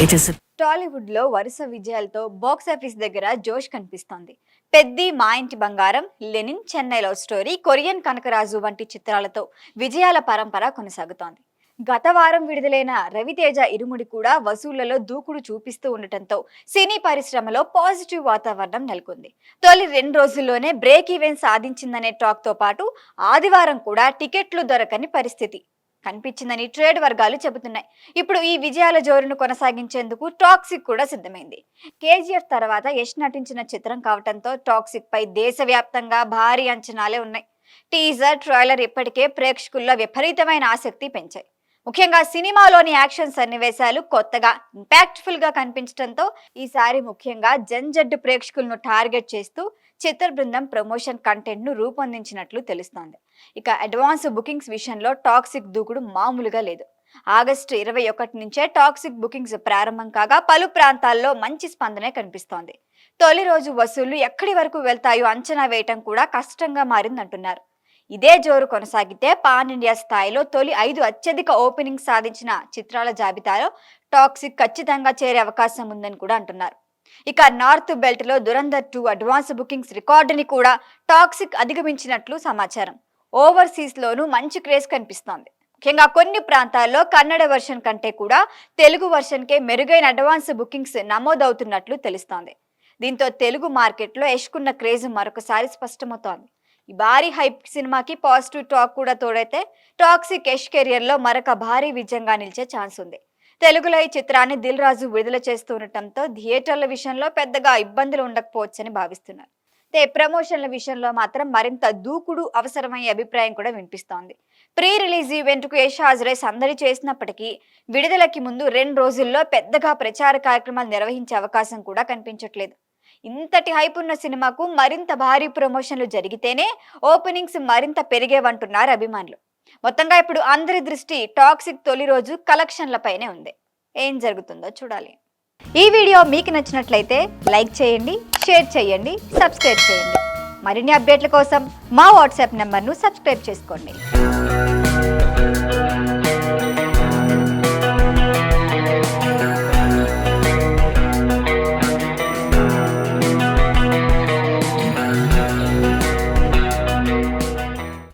It is a Tollywood లో వరుస విజయాలతో బాక్స్ ఆఫీస్ దగ్గర జోష్ కనిపిస్తోంది. Peddi, Maa Inti Bangaram, Lenin, Chennai love story, Korean Kanakaraju వంటి చిత్రాలతో విజయాల పరంపర కొనసాగుతోంది. గత వారం విడుదలైన రవితేజ ఇరుముడి కూడా వసూళ్లలో దూకుడు చూపిస్తూ ఉండటంతో సినీ పరిశ్రమలో పాజిటివ్ వాతావరణం నెలకొంది. తొలి 2 రోజుల్లోనే బ్రేక్ ఈవెన్ సాధించిందనే టాక్ తో పాటు ఆదివారం కూడా టికెట్లు దొరకని పరిస్థితి కనిపించిందని ట్రేడ్ వర్గాలు చెబుతున్నాయి. ఇప్పుడు ఈ విజయాల జోరును కొనసాగించేందుకు టాక్సిక్ కూడా సిద్ధమైంది. కేజీఎఫ్ తర్వాత యష్ నటించిన చిత్రం కావడంతో టాక్సిక్ పై దేశవ్యాప్తంగా భారీ అంచనాలే ఉన్నాయి. టీజర్, ట్రైలర్ ఇప్పటికే ప్రేక్షకుల్లో విపరీతమైన ఆసక్తి పెంచాయి. ముఖ్యంగా సినిమాలోని యాక్షన్ సన్నివేశాలు కొత్తగా ఇంపాక్ట్ఫుల్ గా కనిపించడంతో ఈసారి ముఖ్యంగా జడ్డు ప్రేక్షకులను టార్గెట్ చేస్తూ చిత్ర బృందం ప్రమోషన్ కంటెంట్ ను రూపొందించినట్లు తెలుస్తోంది. ఇక అడ్వాన్స్ బుకింగ్స్ విషయంలో టాక్సిక్ దూకుడు మామూలుగా లేదు. ఆగస్టు 21 నుంచే టాక్సిక్ బుకింగ్స్ ప్రారంభం కాగా పలు ప్రాంతాల్లో మంచి స్పందనే కనిపిస్తోంది. తొలి రోజు వసూళ్లు ఎక్కడి వరకు వెళ్తాయో అంచనా వేయటం కూడా కష్టంగా మారిందంటున్నారు. ఇదే జోరు కొనసాగితే పాన్ ఇండియా స్థాయిలో తొలి 5 అత్యధిక ఓపెనింగ్ సాధించిన చిత్రాల జాబితాలో టాక్సిక్ ఖచ్చితంగా చేరే అవకాశం ఉందని కూడా అంటున్నారు. ఇక నార్త్ బెల్ట్ లో దురంధర్ 2 అడ్వాన్స్ బుకింగ్స్ రికార్డుని కూడా టాక్సిక్ అధిగమించినట్లు సమాచారం. ఓవర్సీస్ లోనూ మంచి క్రేజ్ కనిపిస్తోంది. ముఖ్యంగా కొన్ని ప్రాంతాల్లో కన్నడ వర్షన్ కంటే కూడా తెలుగు వర్షన్ కే మెరుగైన అడ్వాన్స్ బుకింగ్స్ నమోదవుతున్నట్లు తెలుస్తోంది. దీంతో తెలుగు మార్కెట్లో యష్కున్న క్రేజ్ మరొకసారి స్పష్టమవుతోంది. ఈ భారీ హైప్ సినిమాకి పాజిటివ్ టాక్ కూడా తోడైతే టాక్సిక్ యష్ కెరియర్ లో మరొక భారీ విజయంగా నిలిచే ఛాన్స్ ఉంది. తెలుగులో ఈ చిత్రాన్ని దిల్ రాజు విడుదల చేస్తూ ఉండటంతో థియేటర్ల విషయంలో పెద్దగా ఇబ్బందులు ఉండకపోవచ్చని భావిస్తున్నారు. ప్రమోషన్ల విషయంలో మాత్రం మరింత దూకుడు అవసరమయ్యే అభిప్రాయం కూడా వినిపిస్తోంది. ప్రీ రిలీజ్ ఈవెంట్ కు యష్ హాజరై సందడి చేసినప్పటికీ విడుదలకి ముందు 2 రోజుల్లో పెద్దగా ప్రచార కార్యక్రమాలు నిర్వహించే అవకాశం కూడా కనిపించట్లేదు. ఇంతటి హైప్ ఉన్న సినిమాకు మరింత భారీ ప్రమోషన్లు జరిగితేనే ఓపెనింగ్స్ మరింత పెరిగేవంటున్నారు అభిమానులు. మొత్తంగా ఇప్పుడు అందరి దృష్టి టాక్సిక్ తొలి రోజు కలెక్షన్లపైనే ఉంది. ఏం జరుగుతుందో చూడాలి. ఈ వీడియో మీకు నచ్చినట్లయితే లైక్ చేయండి, షేర్ చేయండి, సబ్స్క్రైబ్ చేయండి. మరిన్ని అప్డేట్ల కోసం మా వాట్సాప్ నెంబర్ను సబ్స్క్రైబ్ చేసుకోండి.